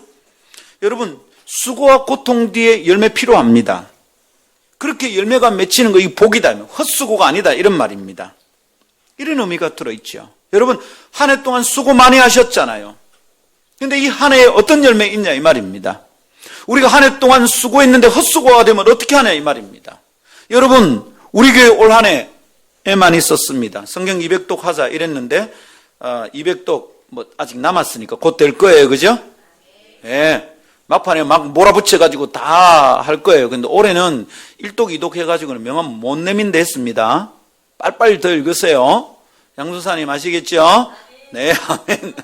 여러분, 수고와 고통 뒤에 열매 필요합니다. 그렇게 열매가 맺히는 거, 이 복이다. 헛수고가 아니다. 이런 말입니다. 이런 의미가 들어있죠. 여러분, 한 해 동안 수고 많이 하셨잖아요. 근데 이 한 해에 어떤 열매 있냐 이 말입니다. 우리가 한 해 동안 수고했는데 헛수고가 되면 어떻게 하냐 이 말입니다. 여러분, 우리 교회 올 한 해에만 있었습니다. 성경 200독 하자 이랬는데 200독 뭐 아직 남았으니까 곧 될 거예요, 그죠? 예. 막판에 막 몰아붙여가지고 다 할 거예요. 근데 올해는 1독 2독 해가지고는 명함 못 내민다 했습니다. 빨리빨리 더 읽으세요. 양수사님 아시겠죠? 네, 아멘.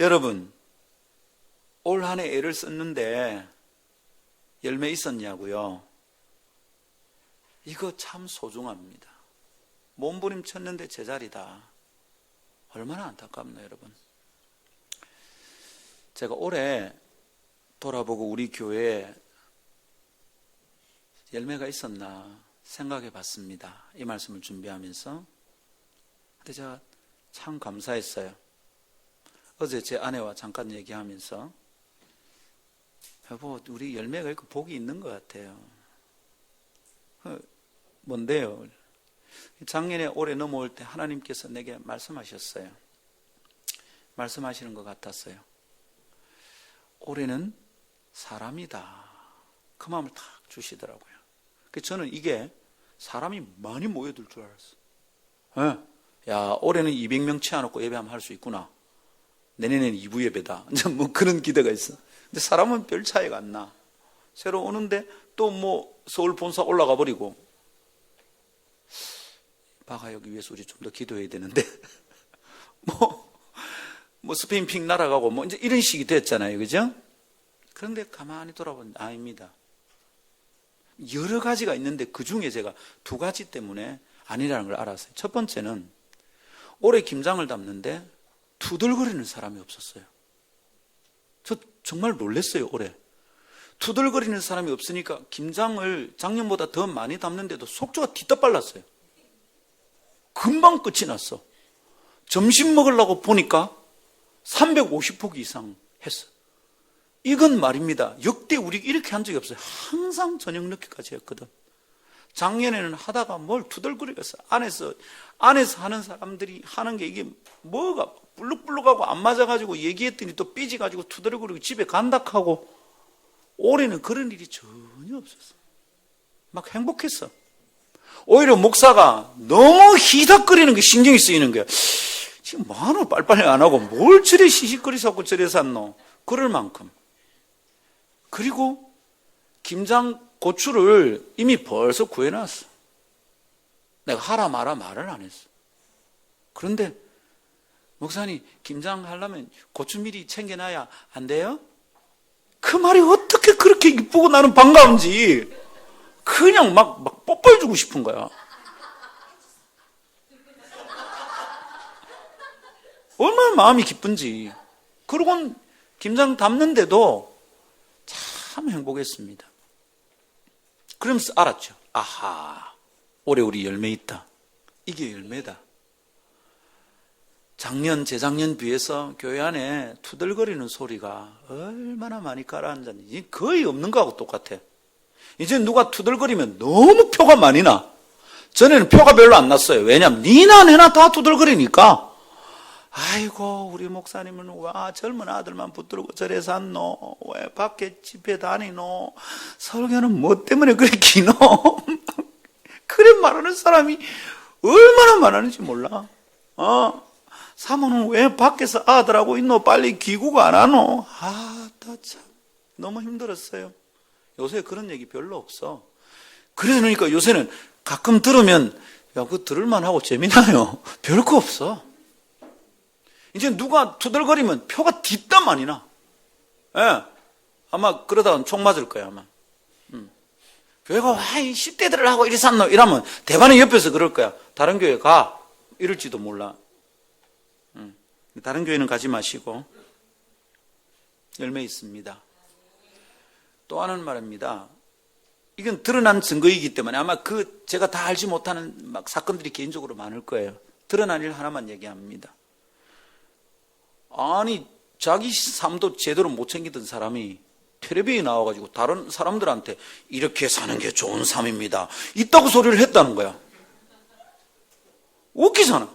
여러분, 올 한 해 애를 썼는데 열매 있었냐고요? 이거 참 소중합니다. 몸부림쳤는데 제자리다. 얼마나 안타깝나요, 여러분? 제가 올해 돌아보고 우리 교회에 열매가 있었나 생각해 봤습니다. 이 말씀을 준비하면서. 근데 제가 참 감사했어요. 어제 제 아내와 잠깐 얘기하면서, 여보, 우리 열매가 있고 복이 있는 것 같아요. 뭔데요? 작년에 올해 넘어올 때 하나님께서 내게 말씀하셨어요. 말씀하시는 것 같았어요. 올해는 사람이다. 그 마음을 탁 주시더라고요. 저는 이게 사람이 많이 모여들 줄 알았어. 야, 올해는 200명 채워놓고 예배하면 할 수 있구나. 내년에는 2부 예배다. 뭐 그런 기대가 있어. 근데 사람은 별 차이가 안 나. 새로 오는데 또 뭐 서울 본사 올라가 버리고. 바가 여기 위해서 우리 좀 더 기도해야 되는데. 뭐 스페인 픽 날아가고 뭐 이제 이런 식이 됐잖아요. 그죠? 그런데 가만히 돌아보면 아닙니다. 여러 가지가 있는데 그 중에 제가 두 가지 때문에 아니라는 걸 알았어요. 첫 번째는 올해 김장을 담는데 투덜거리는 사람이 없었어요. 저 정말 놀랐어요, 올해. 투덜거리는 사람이 없으니까 김장을 작년보다 더 많이 담는데도 속초가 뒤떡발랐어요. 금방 끝이 났어. 점심 먹으려고 보니까 350포기 이상 했어. 이건 말입니다. 역대 우리 이렇게 한 적이 없어요. 항상 저녁 늦게까지 했거든. 작년에는 하다가 뭘 투덜거리겠어. 안에서 하는 사람들이 하는 게 이게 뭐가 불룩불룩하고 안 맞아가지고 얘기했더니 또 삐지가지고 투덜거리고 집에 간다하고. 올해는 그런 일이 전혀 없었어. 막 행복했어. 오히려 목사가 너무 히덕거리는 게 신경이 쓰이는 거야. 지금 뭐하노 빨리빨리 안 하고 뭘 저래 시시거리사고 저래 샀노. 그럴 만큼. 그리고 김장 고추를 이미 벌써 구해놨어. 내가 하라 마라 말을 안 했어. 그런데 목사님 김장 하려면 고추 미리 챙겨놔야 안 돼요? 그 말이 어떻게 그렇게 이쁘고 나는 반가운지 그냥 막 뽀뽀해주고 싶은 거야. 얼마나 마음이 기쁜지. 그러고는 김장 담는데도 참 행복했습니다. 그러면서 알았죠. 아하, 올해 우리 열매 있다. 이게 열매다. 작년, 재작년 비해서 교회 안에 투덜거리는 소리가 얼마나 많이 가라앉았는지 거의 없는 거하고 똑같아. 이제 누가 투덜거리면 너무 표가 많이 나. 전에는 표가 별로 안 났어요. 왜냐하면 니나 내나 다 투덜거리니까 아이고 우리 목사님은 와 젊은 아들만 붙들고 절에 샀노? 왜 밖에 집회 다니노? 설교는 뭐 때문에 그래 기노? 그래 말하는 사람이 얼마나 많았는지 몰라. 사모는 왜 밖에서 아들하고 있노? 빨리 귀국 안 하노? 참 너무 힘들었어요. 요새 그런 얘기 별로 없어. 그러니까 요새는 가끔 들으면 야, 그거 들을만하고 재미나요? 별거 없어. 이제 누가 투덜거리면 표가 뒷담 아니 나. 예. 아마 그러다가 총 맞을 거야, 아마. 교회가 와, 이 10대들을 하고 이리 샀노? 이러면 대반의 옆에서 그럴 거야. 다른 교회 가. 이럴지도 몰라. 다른 교회는 가지 마시고. 열매 있습니다. 또 하는 말입니다. 이건 드러난 증거이기 때문에 아마 제가 다 알지 못하는 막 사건들이 개인적으로 많을 거예요. 드러난 일 하나만 얘기합니다. 아니, 자기 삶도 제대로 못 챙기던 사람이 텔레비에 나와가지고 다른 사람들한테 이렇게 사는 게 좋은 삶입니다. 있다고 소리를 했다는 거야. 웃기잖아.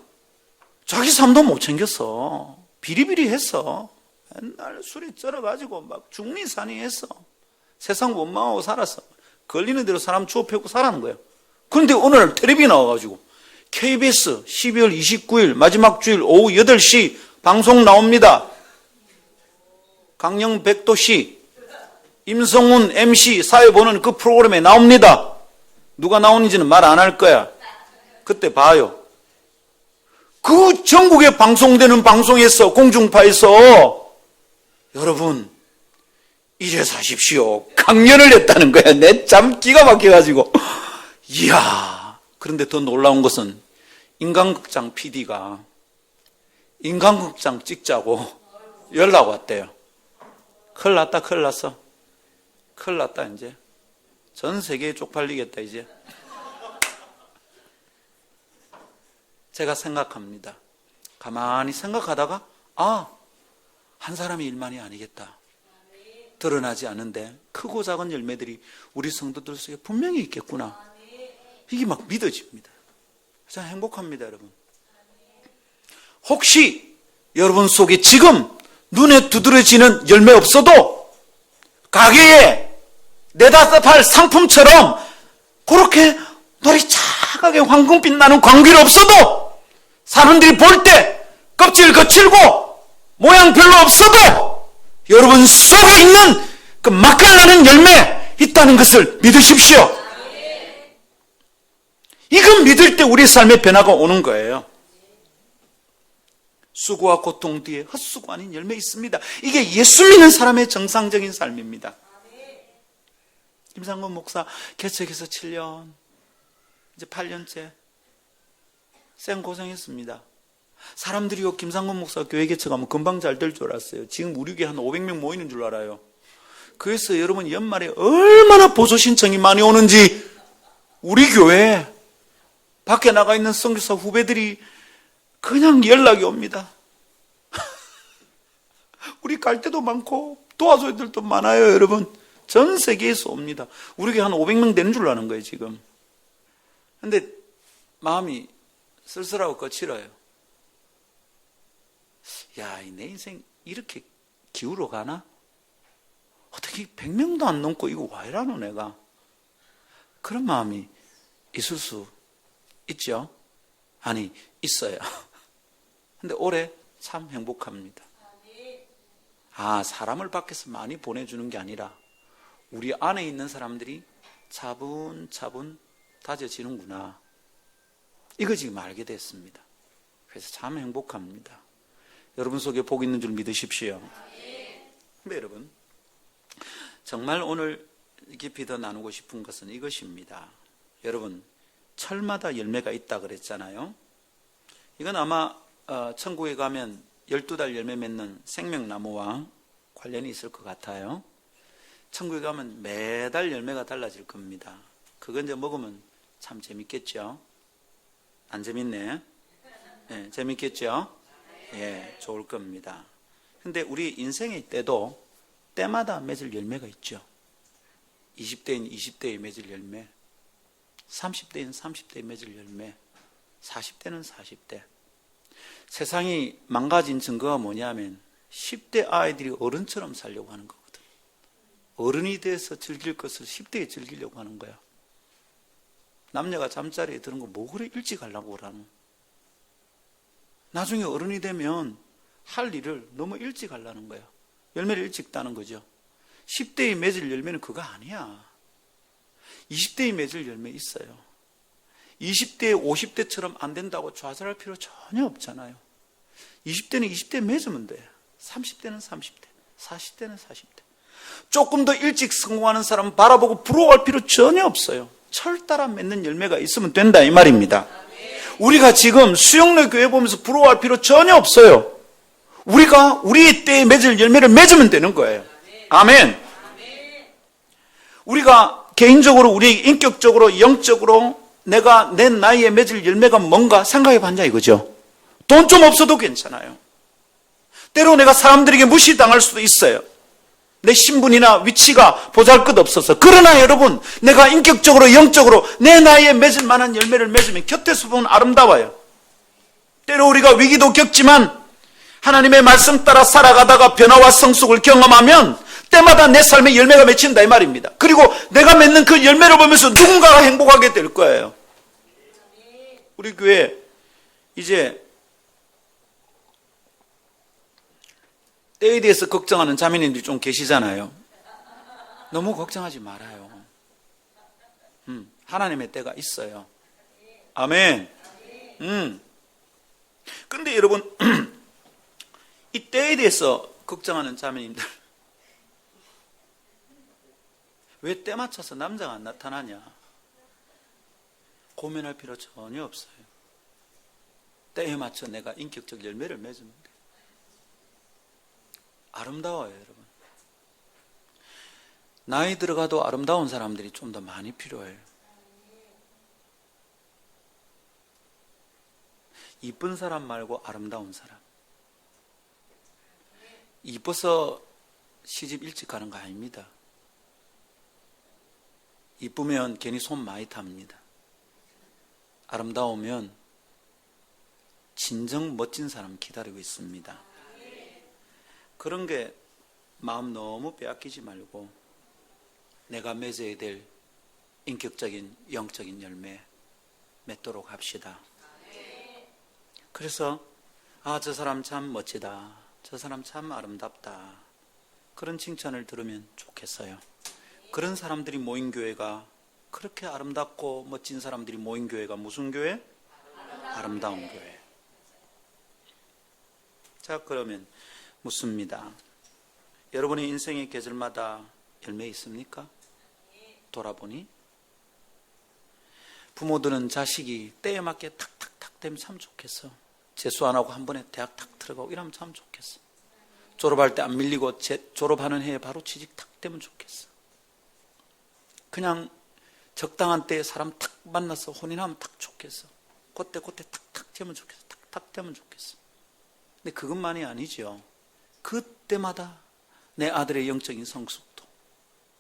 자기 삶도 못 챙겼어. 비리비리했어. 맨날 술에 쩔어가지고 막 중리산이 했어. 세상 원망하고 살았어. 걸리는 대로 사람 주워 패고 살아는 거예요. 그런데 오늘 텔레비에 나와가지고 KBS 12월 29일 마지막 주일 오후 8시 방송 나옵니다. 강영 백도씨 임성훈 MC 사회 보는 그 프로그램에 나옵니다. 누가 나오는지는 말 안 할 거야. 그때 봐요. 그 전국에 방송되는 방송에서 공중파에서 여러분 이래 사십시오 강연을 했다는 거야. 내 참 기가 막혀가지고 이야. 그런데 더 놀라운 것은 인간극장 PD가 인간극장 찍자고 연락 왔대요. 큰일 났다 큰일 났어. 큰일 났다 이제. 전 세계에 쪽팔리겠다 이제. 제가 생각합니다. 가만히 생각하다가 한 사람의 일만이 아니겠다. 드러나지 않은데 크고 작은 열매들이 우리 성도들 속에 분명히 있겠구나. 이게 막 믿어집니다. 참 행복합니다, 여러분. 혹시 여러분 속에 지금 눈에 두드러지는 열매 없어도 가게에 내다 팔 상품처럼 그렇게 머리 차가게 황금빛 나는 광귀를 없어도 사람들이 볼 때 껍질 거칠고 모양 별로 없어도 여러분 속에 있는 그 맛깔나는 열매 있다는 것을 믿으십시오. 이건 믿을 때 우리 삶의 변화가 오는 거예요. 수고와 고통 뒤에 헛수고 아닌 열매 있습니다. 이게 예수 믿는 사람의 정상적인 삶입니다. 김상건 목사 개척해서 7년, 이제 8년째 생고생했습니다. 사람들이 김상건 목사 교회 개척하면 금방 잘 될 줄 알았어요. 지금 우리 교회 한 500명 모이는 줄 알아요. 그래서 여러분 연말에 얼마나 보조 신청이 많이 오는지 우리 교회 밖에 나가 있는 선교사 후배들이 그냥 연락이 옵니다. 우리 갈 때도 많고 도와줄 때도 많아요, 여러분. 전 세계에서 옵니다. 우리 교회 한 500명 되는 줄 아는 거예요, 지금. 근데 마음이 쓸쓸하고 거칠어요. 야, 내 인생 이렇게 기울어 가나? 어떻게 100명도 안 넘고 이거 와 이라노 내가? 그런 마음이 있을 수 있죠? 아니, 있어요. 근데 올해 참 행복합니다. 사람을 밖에서 많이 보내주는 게 아니라 우리 안에 있는 사람들이 차분차분 다져지는구나. 이거 지금 알게 됐습니다. 그래서 참 행복합니다. 여러분 속에 복 있는 줄 믿으십시오. 근데 여러분, 정말 오늘 깊이 더 나누고 싶은 것은 이것입니다. 여러분, 철마다 열매가 있다 그랬잖아요. 이건 아마 천국에 가면 12달 열매 맺는 생명나무와 관련이 있을 것 같아요. 천국에 가면 매달 열매가 달라질 겁니다. 그거 이제 먹으면 참 재밌겠죠? 안 재밌네? 네, 재밌겠죠? 예, 좋을 겁니다. 근데 우리 인생의 때도 때마다 맺을 열매가 있죠. 20대인 20대에 맺을 열매, 30대인 30대에 맺을 열매, 40대는 40대. 세상이 망가진 증거가 뭐냐면 10대 아이들이 어른처럼 살려고 하는 거거든. 어른이 돼서 즐길 것을 10대에 즐기려고 하는 거야. 남녀가 잠자리에 드는 거 뭐 그래 일찍 하려고 그러노. 나중에 어른이 되면 할 일을 너무 일찍 하려는 거야. 열매를 일찍 따는 거죠. 10대에 맺을 열매는 그거 아니야. 20대에 맺을 열매 있어요. 20대, 50대처럼 안 된다고 좌절할 필요 전혀 없잖아요. 20대는 20대 맺으면 돼. 30대는 30대, 40대는 40대. 조금 더 일찍 성공하는 사람 바라보고 부러워할 필요 전혀 없어요. 철 따라 맺는 열매가 있으면 된다 이 말입니다. 우리가 지금 수영로 교회 보면서 부러워할 필요 전혀 없어요. 우리가 우리의 때에 맺을 열매를 맺으면 되는 거예요. 아멘. 우리가 개인적으로, 우리 인격적으로, 영적으로 내가 내 나이에 맺을 열매가 뭔가 생각해 봤냐 이거죠. 돈 좀 없어도 괜찮아요. 때로 내가 사람들에게 무시당할 수도 있어요. 내 신분이나 위치가 보잘것없어서. 그러나 여러분, 내가 인격적으로, 영적으로 내 나이에 맺을 만한 열매를 맺으면 곁에서 보면 아름다워요. 때로 우리가 위기도 겪지만 하나님의 말씀 따라 살아가다가 변화와 성숙을 경험하면 때마다 내 삶의 열매가 맺힌다 이 말입니다. 그리고 내가 맺는 그 열매를 보면서 누군가가 행복하게 될 거예요. 우리 교회 이제 때에 대해서 걱정하는 자매님들이 좀 계시잖아요. 너무 걱정하지 말아요. 하나님의 때가 있어요. 아멘. 그런데 여러분, 이 때에 대해서 걱정하는 자매님들, 왜 때 맞춰서 남자가 안 나타나냐? 고민할 필요 전혀 없어요. 때에 맞춰 내가 인격적 열매를 맺으면 돼. 아름다워요, 여러분. 나이 들어가도 아름다운 사람들이 좀 더 많이 필요해요. 이쁜 사람 말고 아름다운 사람. 이뻐서 시집 일찍 가는 거 아닙니다. 이쁘면 괜히 손 많이 탑니다. 아름다우면 진정 멋진 사람 기다리고 있습니다. 그런 게 마음 너무 빼앗기지 말고 내가 맺어야 될 인격적인 영적인 열매 맺도록 합시다. 그래서 저 사람 참 멋지다, 저 사람 참 아름답다, 그런 칭찬을 들으면 좋겠어요. 그런 사람들이 모인 교회가, 그렇게 아름답고 멋진 사람들이 모인 교회가 무슨 교회? 아름다운 교회. 자, 그러면 묻습니다. 여러분의 인생의 계절마다 열매 있습니까? 돌아보니 부모들은 자식이 때에 맞게 탁탁탁 되면 참 좋겠어. 재수 안 하고 한 번에 대학 탁 들어가고 이러면 참 좋겠어. 졸업할 때 안 밀리고 졸업하는 해에 바로 취직 탁 되면 좋겠어. 그냥 적당한 때에 사람 탁 만나서 혼인하면 탁 좋겠어. 그때 탁탁 되면 좋겠어. 탁탁 되면 좋겠어. 근데 그것만이 아니죠. 그때마다 내 아들의 영적인 성숙도,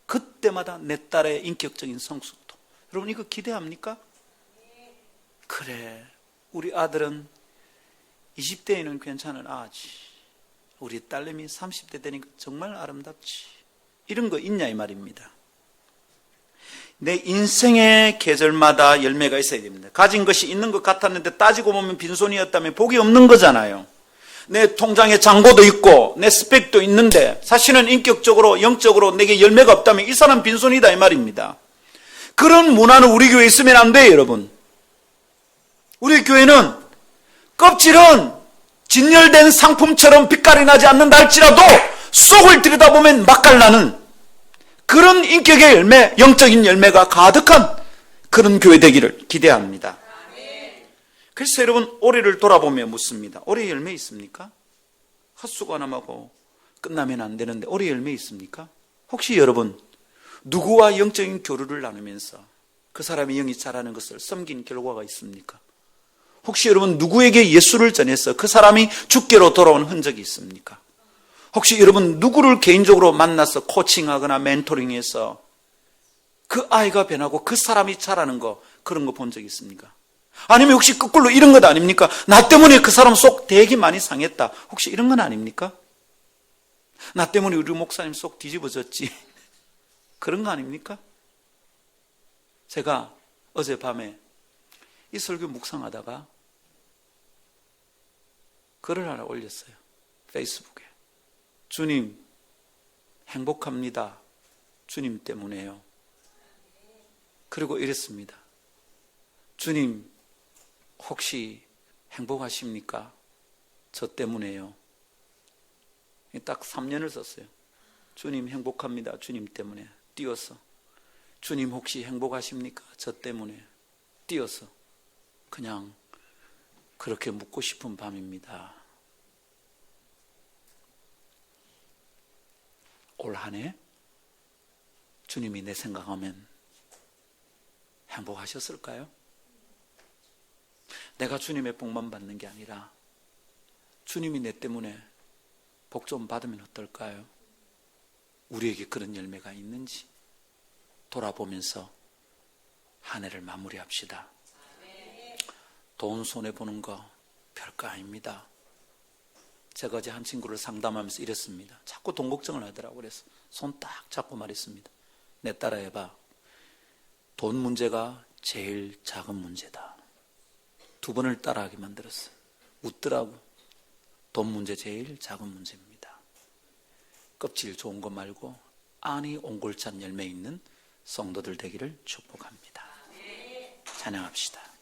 그때마다 내 딸의 인격적인 성숙도. 여러분 이거 기대합니까? 그래, 우리 아들은 20대에는 괜찮은 아지, 우리 딸내미 30대 되니까 정말 아름답지, 이런 거 있냐 이 말입니다. 내 인생의 계절마다 열매가 있어야 됩니다. 가진 것이 있는 것 같았는데 따지고 보면 빈손이었다면 복이 없는 거잖아요. 내 통장에 잔고도 있고 내 스펙도 있는데 사실은 인격적으로 영적으로 내게 열매가 없다면 이 사람 빈손이다 이 말입니다. 그런 문화는 우리 교회에 있으면 안 돼요, 여러분. 우리 교회는 껍질은 진열된 상품처럼 빛깔이 나지 않는다 할지라도 속을 들여다보면 맛깔나는 그런 인격의 열매, 영적인 열매가 가득한 그런 교회 되기를 기대합니다. 그래서 여러분, 올해를 돌아보며 묻습니다. 올해 열매 있습니까? 헛수고함하고 끝나면 안 되는데 올해 열매 있습니까? 혹시 여러분 누구와 영적인 교류를 나누면서 그 사람의 영이 자라는 것을 섬긴 결과가 있습니까? 혹시 여러분 누구에게 예수를 전해서 그 사람이 주께로 돌아온 흔적이 있습니까? 혹시 여러분 누구를 개인적으로 만나서 코칭하거나 멘토링해서 그 아이가 변하고 그 사람이 자라는 거, 그런 거 본 적 있습니까? 아니면 혹시 거꾸로 이런 것 아닙니까? 나 때문에 그 사람 속 되게 많이 상했다. 혹시 이런 건 아닙니까? 나 때문에 우리 목사님 속 뒤집어졌지. 그런 거 아닙니까? 제가 어젯밤에 이 설교 묵상하다가 글을 하나 올렸어요. 페이스북에. 주님, 행복합니다. 주님 때문에요. 그리고 이랬습니다. 주님, 혹시 행복하십니까? 저 때문에요. 딱 3년을 썼어요. 주님 행복합니다. 주님 때문에. 띄웠어. 주님 혹시 행복하십니까? 저 때문에. 띄웠어. 그냥 그렇게 묻고 싶은 밤입니다. 올 한 해 주님이 내 생각하면 행복하셨을까요? 내가 주님의 복만 받는 게 아니라 주님이 내 때문에 복 좀 받으면 어떨까요? 우리에게 그런 열매가 있는지 돌아보면서 한 해를 마무리합시다. 돈 손해보는 거 별거 아닙니다. 제가 어제 한 친구를 상담하면서 이랬습니다. 자꾸 돈 걱정을 하더라고요. 그래서 손 딱 잡고 말했습니다. 내 따라해봐. 돈 문제가 제일 작은 문제다. 2번을 따라하게 만들었어요. 웃더라고. 돈 문제 제일 작은 문제입니다. 껍질 좋은 거 말고 안이 옹골찬 열매 있는 성도들 되기를 축복합니다. 찬양합시다.